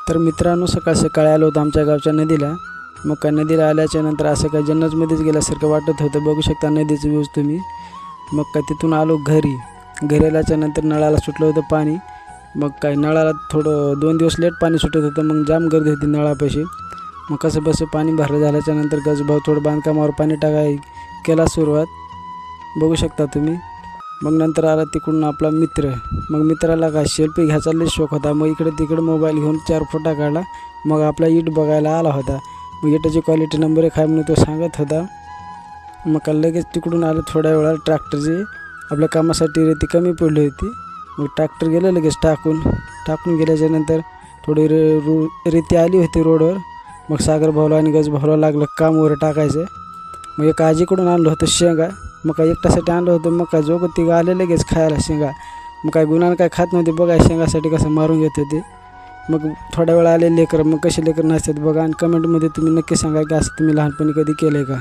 तर मित्रांनो, सकाळ सकाळी आलो होतो आमच्या गावच्या नदीला. मग काय नदीला आल्याच्या नंतर असं काय जन्नतमध्येच गेल्यासारखं वाटत होतं. बघू शकता नदीचं व्ह्यूज तुम्ही. मग काय तिथून आलो घरी आल्याच्या नंतर नळाला सुटलं होतं पाणी. मग काय नळाला थोडं 2 दिवस लेट पाणी सुटत होतं. मग जाम गर्दी होती नळापाशी. मग कसं बसं पाणी भरलं झाल्याच्या नंतर गजभाऊ थोडं बांधकामावर पाणी केला सुरुवात. बघू शकता तुम्ही. मग नंतर आला तिकडून आपला मित्र. मग मित्राला काय सेल्फी घ्यायचा लय शौक होता. मग इकडे तिकडे मोबाईल घेऊन 4 फोटो काढला. मग आपला ईट बघायला आला होता. मग इटाची क्वालिटी नंबर 1 आहे म्हणून तो सांगत होता. मग का लगेच तिकडून आलं. थोड्या वेळात ट्रॅक्टरची आपल्या कामासाठी रेती कमी पडली होती. मग ट्रॅक्टर गेलं लगेच टाकून गेल्याच्या नंतर थोडी रेती आली होती रोडवर. मग सागर भाऊला आणि गज भाऊला लागलं काम वर टाकायचं. मग एका आजीकडून आणलं होतं शेंगा. मग काय एकट्यासाठी आणलं होतं. मग काय जोगं तिघं आले लगेच खायला शेंगा. मग काय गुन्हानं काय खात नव्हते बघा. शेंगासाठी कसं मारून घेत होते. मग थोड्या वेळ आले लेकरं. मग कसे लेकरं नसतात बघा. आणि कमेंटमध्ये तुम्ही नक्की सांगा की असं तुम्ही लहानपणी कधी केलं आहे का.